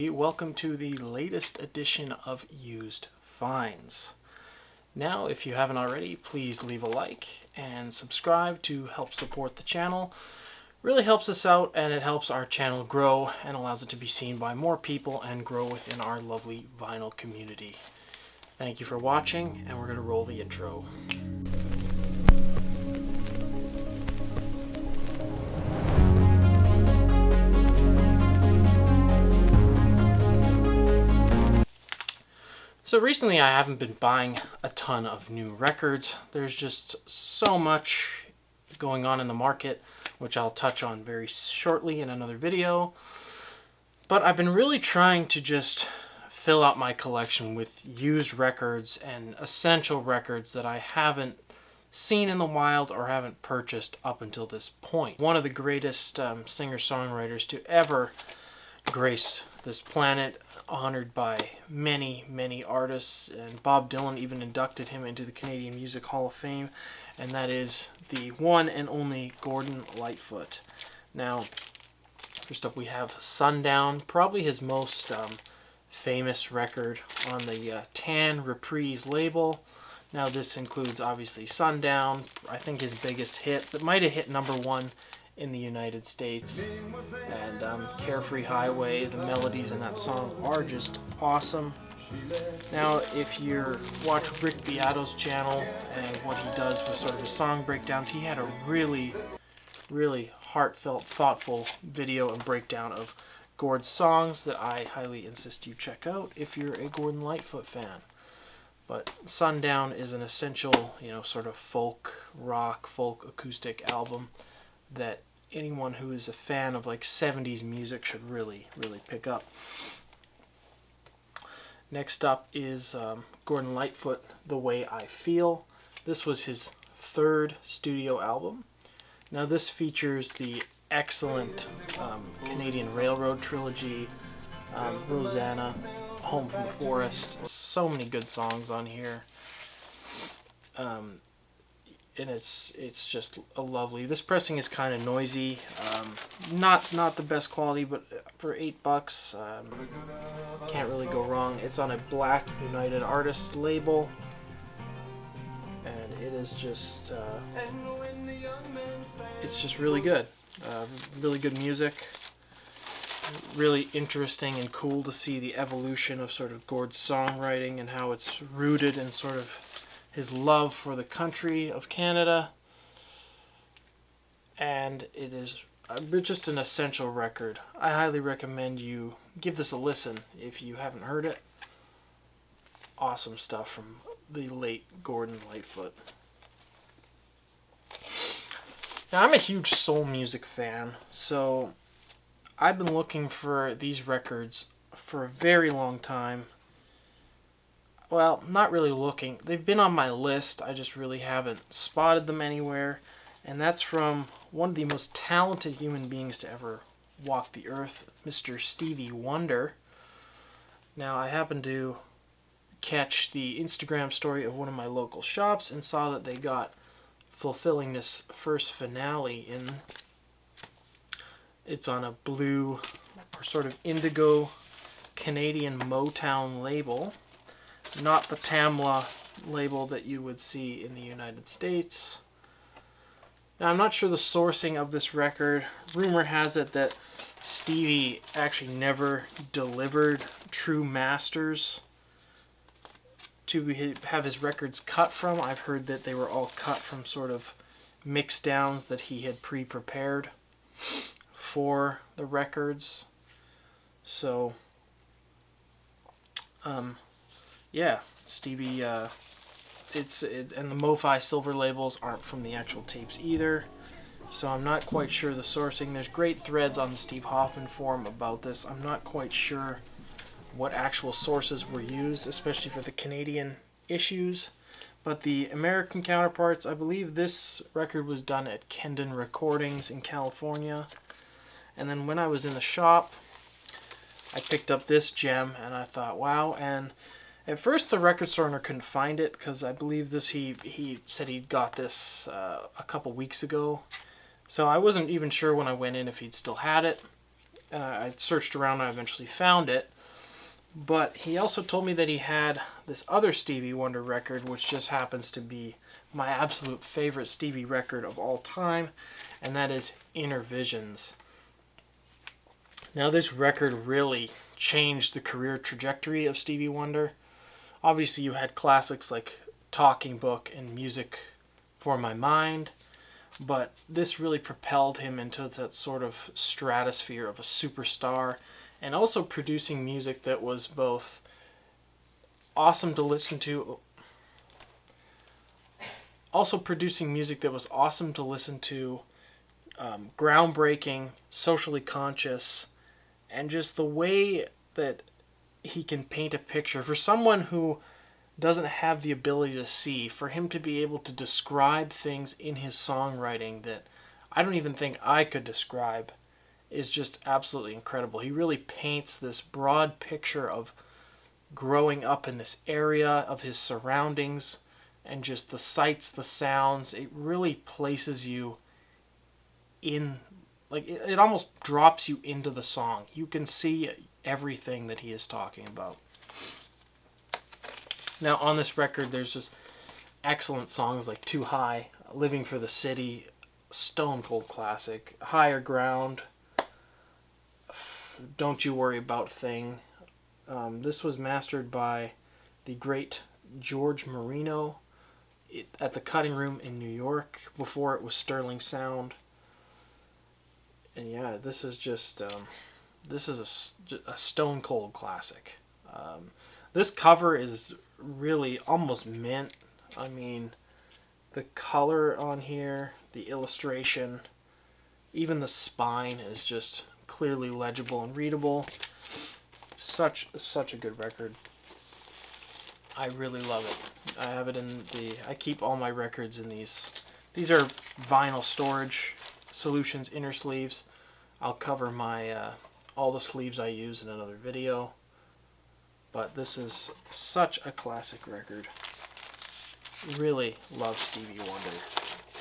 Welcome to the latest edition of Used Finds. Now, if you haven't already, please leave a like and subscribe to help support the channel. Really helps us out, and it helps our channel grow and allows it to be seen by more people and grow within our lovely vinyl community. Thank you for watching, and we're going to roll the intro. So recently I haven't been buying a ton of new records. There's just so much going on in the market, which I'll touch on very shortly in another video. But I've been really trying to just fill out my collection with used records and essential records that I haven't seen in the wild or haven't purchased up until this point. One of the greatest singer-songwriters to ever grace this planet, honored by many artists, and Bob Dylan even inducted him into the Canadian Music Hall of Fame, and that is the one and only Gordon Lightfoot. Now, first up we have Sundown, probably his most famous record on the Tan Reprise label. Now this includes obviously Sundown, I think his biggest hit that might have hit #1 in the United States, and Carefree Highway. The melodies in that song are just awesome. Now, if you watch Rick Beato's channel and what he does with sort of his song breakdowns, he had a really heartfelt, thoughtful video and breakdown of Gord's songs that I highly insist you check out if you're a Gordon Lightfoot fan. But Sundown is an essential, sort of folk rock, folk acoustic album that anyone who is a fan of like 70s music should really pick up. Next up is Gordon Lightfoot, The Way I Feel. This was his third studio album. Now this features the excellent Canadian Railroad trilogy, Rosanna, Home from the Forest. So many good songs on here. And it's just a lovely. This pressing is kind of noisy, not the best quality, but for $8, can't really go wrong. It's on a Black United Artists label, and it is just it's just really good. Really good music. Really interesting and cool to see the evolution of sort of Gord's songwriting and how it's rooted in sort of his love for the country of Canada, and it is just an essential record. I highly recommend you give this a listen if you haven't heard it. Awesome stuff from the late Gordon Lightfoot. Now, I'm a huge soul music fan, so I've been looking for these records for a very long time. Well, not really looking. They've been on my list. I just really haven't spotted them anywhere. And that's from one of the most talented human beings to ever walk the earth, Mr. Stevie Wonder. Now, I happened to catch the Instagram story of one of my local shops and saw that they got Fulfilling This first finale in. It's on a blue or sort of indigo Canadian Motown label. Not the Tamla label that you would see in the United States. Now, I'm not sure the sourcing of this record. Rumor has it that Stevie actually never delivered true masters to have his records cut from. I've heard that they were all cut from sort of mix downs that he had pre-prepared for the records. So, yeah, Stevie, and the MoFi silver labels aren't from the actual tapes either, so I'm not quite sure the sourcing. There's great threads on the Steve Hoffman forum about this. I'm not quite sure what actual sources were used, especially for the Canadian issues, but the American counterparts, I believe this record was done at Kendon Recordings in California, and then when I was in the shop, I picked up this gem, and I thought, wow. And at first, the record store owner couldn't find it because I believe this he said he got this a couple weeks ago. So I wasn't even sure when I went in if he'd still had it. and I searched around and I eventually found it. But he also told me that he had this other Stevie Wonder record, which just happens to be my absolute favorite Stevie record of all time, and that is Inner Visions. Now, this record really changed the career trajectory of Stevie Wonder. Obviously, you had classics like Talking Book and Music for My Mind, but this really propelled him into that sort of stratosphere of a superstar, and also producing music that was both awesome to listen to, groundbreaking, socially conscious, and just the way that he can paint a picture for someone who doesn't have the ability to see, for him to be able to describe things in his songwriting that I don't even think I could describe is just absolutely incredible. He really paints this broad picture of growing up in this area, of his surroundings, and just the sights, the sounds. It really places you in, like, it almost drops you into the song. You can see everything that he is talking about. Now, on this record, there's just excellent songs like Too High, Living for the City, stone cold classic, Higher Ground, Don't You Worry About Thing. This was mastered by the great George Marino at the Cutting Room in New York before it was Sterling Sound. And yeah, this is just this is a stone cold classic. This cover is really almost mint. I mean, the color on here, the illustration, even the spine is just clearly legible and readable. Such a good record. I really love it. I have it in I keep all my records in these. These are vinyl storage solutions, inner sleeves. I'll cover my all the sleeves I use in another video. But this is such a classic record. Really love Stevie Wonder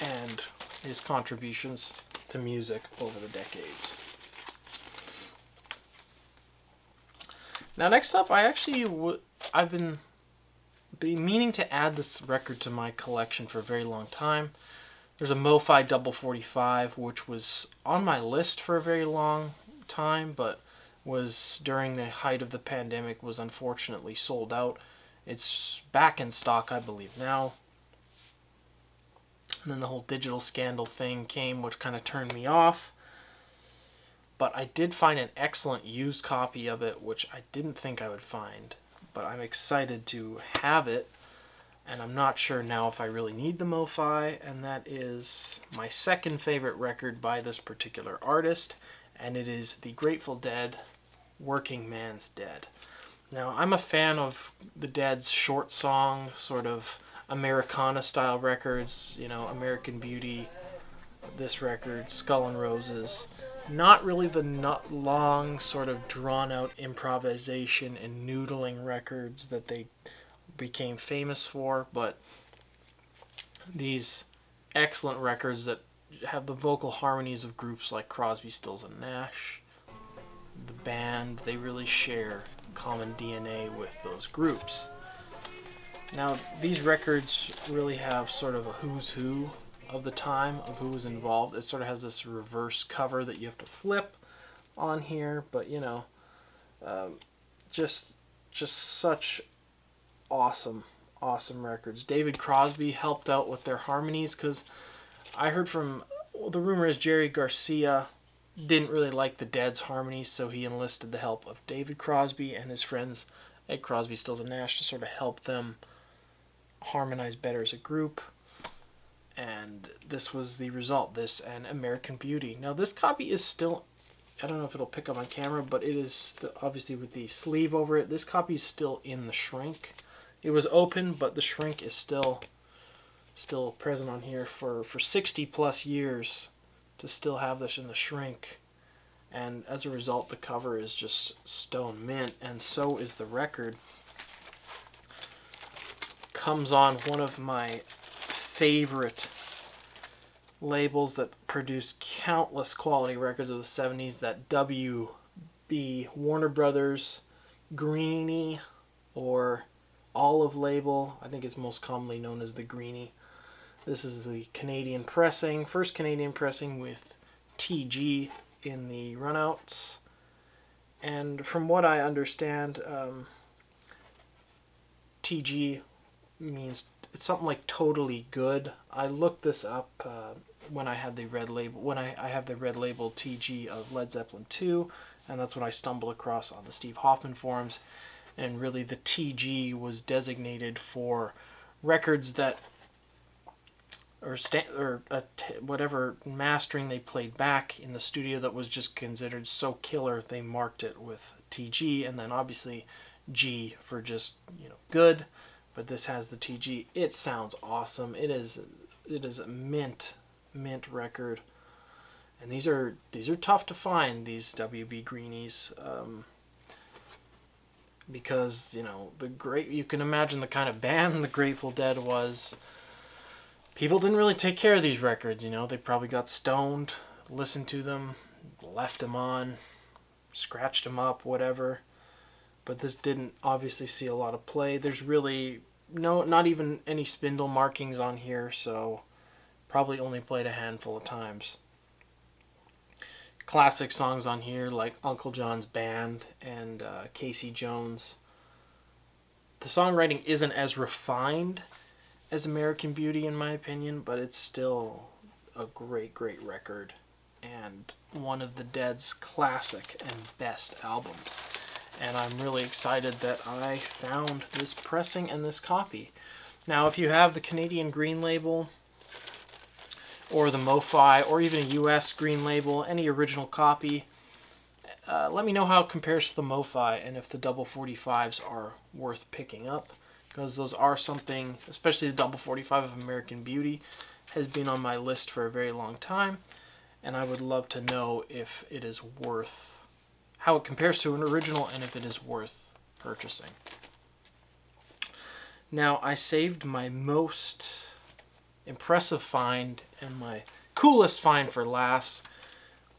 and his contributions to music over the decades. Now, next up, I've been meaning to add this record to my collection for a very long time. There's a MoFi Double 45, which was on my list for a very long time, but was during the height of the pandemic, was unfortunately sold out. It's back in stock, I believe, now. And then the whole digital scandal thing came, which kind of turned me off. But I did find an excellent used copy of it, which I didn't think I would find. But I'm excited to have it. And I'm not sure now if I really need the MoFi. And that is my second favorite record by this particular artist. And it is the Grateful Dead, Working Man's Dead. Now, I'm a fan of the Dead's short song, sort of Americana-style records. You know, American Beauty, this record, Skull and Roses. Not really the long, sort of drawn-out improvisation and noodling records that they became famous for, but these excellent records that have the vocal harmonies of groups like Crosby, Stills, and Nash. The band, they really share common DNA with those groups. Now, these records really have sort of a who's who of the time of who was involved. It sort of has this reverse cover that you have to flip on here, but you know, just such awesome records. David Crosby helped out with their harmonies, because I heard from, well, the rumor is Jerry Garcia didn't really like the Dead's harmonies, so he enlisted the help of David Crosby and his friends at Crosby, Stills, and Nash to sort of help them harmonize better as a group. And this was the result, this and American Beauty. Now, this copy is still, I don't know if it'll pick up on camera, but it is obviously with the sleeve over it. This copy is still in the shrink. It was open, but the shrink is still present on here for 60 plus years to still have this in the shrink. And as a result, the cover is just stone mint, and so is the record. Comes on one of my favorite labels that produced countless quality records of the 70s, that W be Warner Brothers Greenie or Olive label. I think it's most commonly known as the Greenie. This is the Canadian pressing, first Canadian pressing with TG in the runouts. And from what I understand, TG means it's something like totally good. I looked this up when I had the red label. When I have the red label TG of Led Zeppelin 2, and that's what I stumbled across on the Steve Hoffman forums. And really, the TG was designated for records that, whatever mastering they played back in the studio that was just considered so killer, they marked it with TG, and then obviously G for just, good. But this has the TG. It sounds awesome. It is a mint record, and these are tough to find, these WB Greenies, because you can imagine the kind of band the Grateful Dead was. People didn't really take care of these records, They probably got stoned, listened to them, left them on, scratched them up, whatever. But this didn't obviously see a lot of play. There's really not even any spindle markings on here, so probably only played a handful of times. Classic songs on here like Uncle John's Band and Casey Jones. The songwriting isn't as refined as American Beauty, in my opinion, but it's still a great record and one of the Dead's classic and best albums. And I'm really excited that I found this pressing and this copy. Now, if you have the Canadian Green label or the MoFi or even a US Green label, any original copy, let me know how it compares to the MoFi and if the double 45s are worth picking up. Because those are something, especially the double 45 of American Beauty, has been on my list for a very long time, and I would love to know if it is worth, how it compares to an original, and if it is worth purchasing. Now, I saved my most impressive find and my coolest find for last,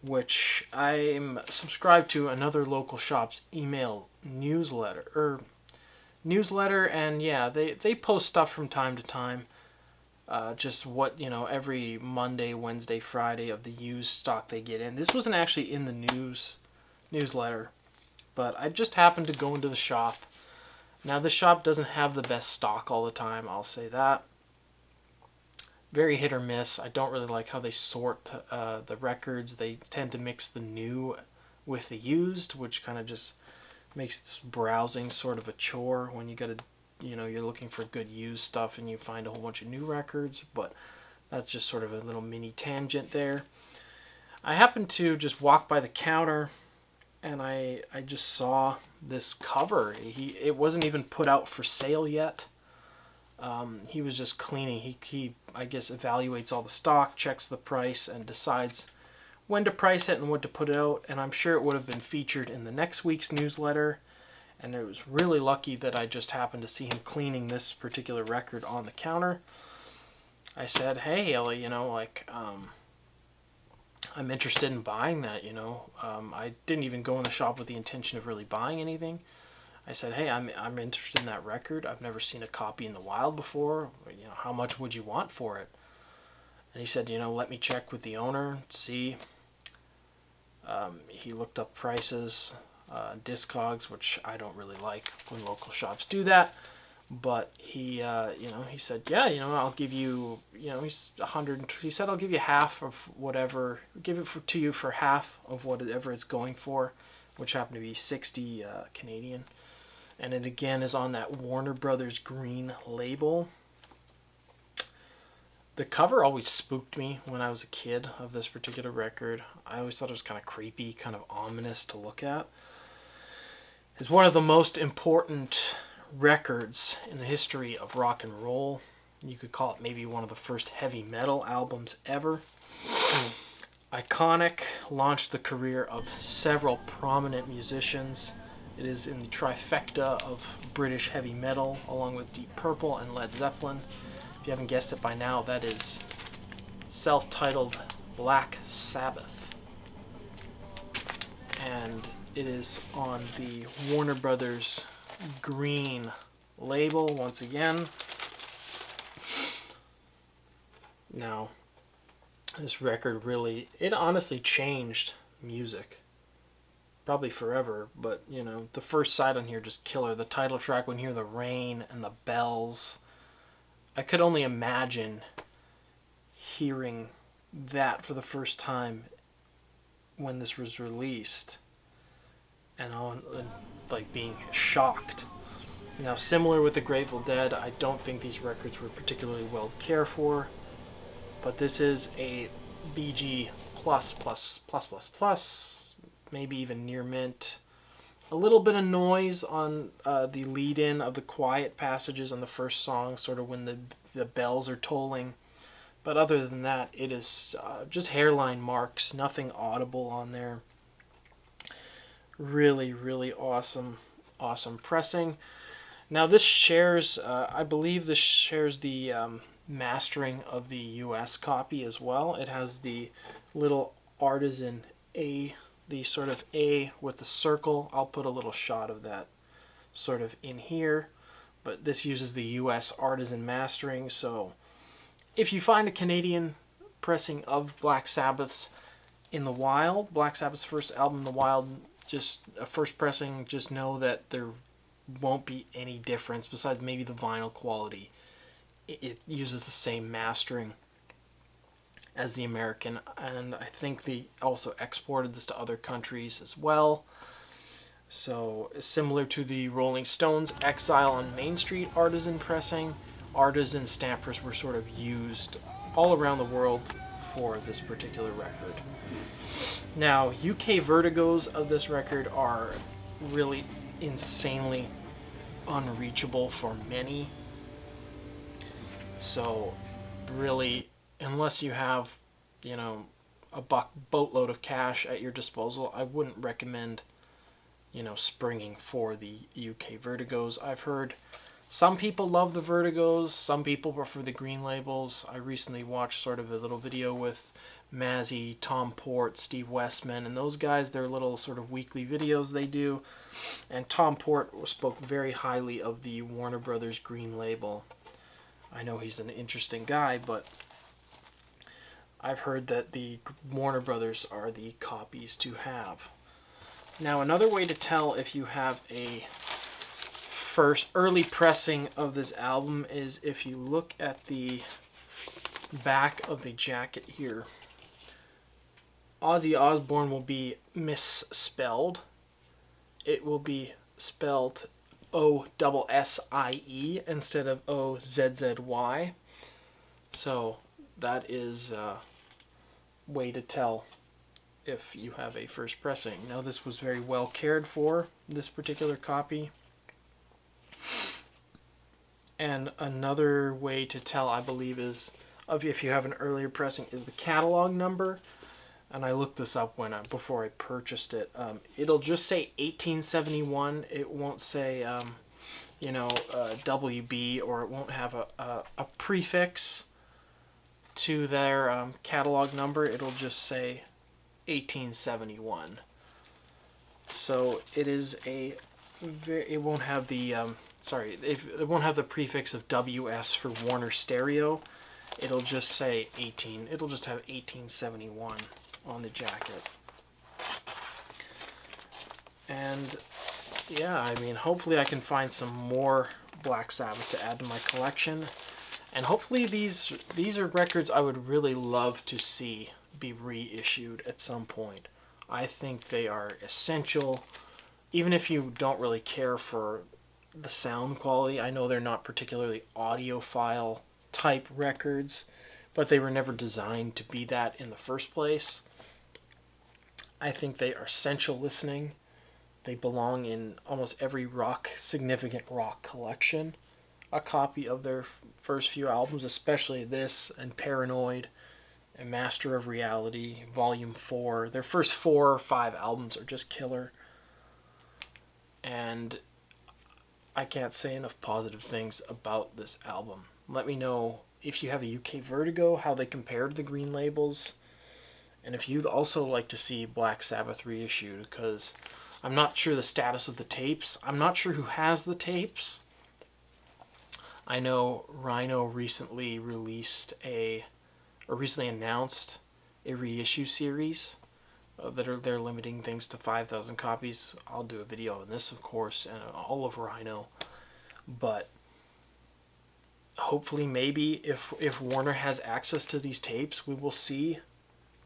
which I'm subscribed to another local shop's email newsletter, and yeah, they post stuff from time to time, just what, every Monday, Wednesday, Friday of the used stock they get in. This wasn't actually in the newsletter, but I just happened to go into the shop. Now, the shop doesn't have the best stock all the time, I'll say that. Very hit or miss. I don't really like how they sort the records. They tend to mix the new with the used, which kind of just makes browsing sort of a chore when you're looking for good used stuff and you find a whole bunch of new records. But that's just sort of a little mini tangent there. I happened to just walk by the counter and I just saw this cover. It wasn't even put out for sale yet. He was just cleaning. He I guess evaluates all the stock, checks the price, and decides when to price it and what to put it out. And I'm sure it would have been featured in the next week's newsletter. And it was really lucky that I just happened to see him cleaning this particular record on the counter. I said, "Hey, Ellie, I'm interested in buying that. I didn't even go in the shop with the intention of really buying anything. I said, hey, I'm interested in that record. I've never seen a copy in the wild before. How much would you want for it?" And he said, let me check with the owner, see. He looked up prices, Discogs, which I don't really like when local shops do that. But he said, yeah, I'll give you, he's 100. He said, I'll give you half of whatever, to you for half of whatever it's going for, which happened to be 60 Canadian. And it again is on that Warner Brothers Green label. The cover always spooked me when I was a kid of this particular record. I always thought it was kind of creepy, kind of ominous to look at. It's one of the most important records in the history of rock and roll. You could call it maybe one of the first heavy metal albums ever. Iconic, launched the career of several prominent musicians. It is in the trifecta of British heavy metal, along with Deep Purple and Led Zeppelin. If you haven't guessed it by now, that is self-titled Black Sabbath. And it is on the Warner Brothers green label once again. Now, this record really, it honestly changed music. Probably forever, but you know, the first side on here just killer. The title track, when you hear the rain and the bells, I could only imagine hearing that for the first time when this was released, and like being shocked. Now, similar with the Grateful Dead, I don't think these records were particularly well cared for, but this is a BG plus plus plus plus plus, maybe even near mint. A little bit of noise on the lead-in of the quiet passages on the first song, sort of when the bells are tolling. But other than that, it is just hairline marks, nothing audible on there. Really, really awesome pressing. Now this shares, I believe this shares the mastering of the US copy as well. It has the little artisan A, the sort of A with the circle. I'll put a little shot of that sort of in here. But this uses the US artisan mastering, so if you find a Canadian pressing of Black Sabbath's in the wild, Black Sabbath's first album in the wild, just a first pressing, just know that there won't be any difference besides maybe the vinyl quality. It uses the same mastering as the American, and I think they also exported this to other countries as well. So similar to the Rolling Stones Exile on Main Street artisan pressing, artisan stampers were sort of used all around the world for this particular record. Now, UK vertigos of this record are really insanely unreachable for many. So, really, unless you have, you know, a boatload of cash at your disposal, I wouldn't recommend, you know, springing for the UK vertigos. I've heard some people love the vertigos, some people prefer the green labels. I recently watched sort of a little video with Mazzy, Tom Port, Steve Westman, and those guys, their little sort of weekly videos they do. And Tom Port spoke very highly of the Warner Brothers green label. I know he's an interesting guy, but I've heard that the Warner Brothers are the copies to have. Now, another way to tell if you have a first early pressing of this album is if you look at the back of the jacket here. Ozzy Osbourne will be misspelled. It will be spelled O-S-S-I-E instead of O-Z-Z-Y. So that is a way to tell if you have a first pressing. Now, this was very well cared for, this particular copy. And another way to tell, I believe, is if you have an earlier pressing is the catalog number. And I looked this up before I purchased it. It'll just say 1871. It won't say, WB, or it won't have a prefix to their catalog number. It'll just say 1871. So it is it won't have the it won't have the prefix of WS for Warner Stereo. It'll just say 18. It'll just have 1871 on the jacket. And yeah, I mean, hopefully I can find some more Black Sabbath to add to my collection. And hopefully these are records I would really love to see be reissued at some point. I think they are essential, even if you don't really care for the sound quality. I know they're not particularly audiophile type records, but they were never designed to be that in the first place. I think they are essential listening. They belong in almost every significant rock collection. A copy of their first few albums, especially this and Paranoid and Master of Reality, Volume 4. Their first 4 or 5 albums are just killer. And I can't say enough positive things about this album. Let me know if you have a UK Vertigo, how they compare to the green labels. And if you'd also like to see Black Sabbath reissued, because I'm not sure the status of the tapes. I'm not sure who has the tapes. I know Rhino recently announced a reissue series they're limiting things to 5,000 copies. I'll do a video on this, of course, and all of Rhino. But hopefully, maybe if Warner has access to these tapes, we will see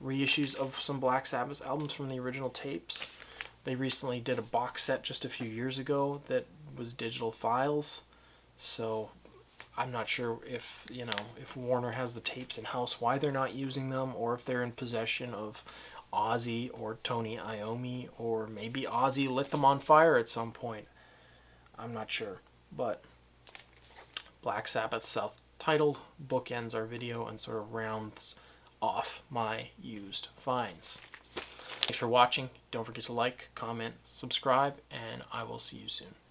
reissues of some Black Sabbath albums from the original tapes. They recently did a box set just a few years ago that was digital files. So I'm not sure if Warner has the tapes in house, why they're not using them, or if they're in possession of Ozzy or Tony Iommi, or maybe Ozzy lit them on fire at some point. I'm not sure, but Black Sabbath self-titled bookends our video and sort of rounds off my used finds. Thanks for watching. Don't forget to like, comment, subscribe, and I will see you soon.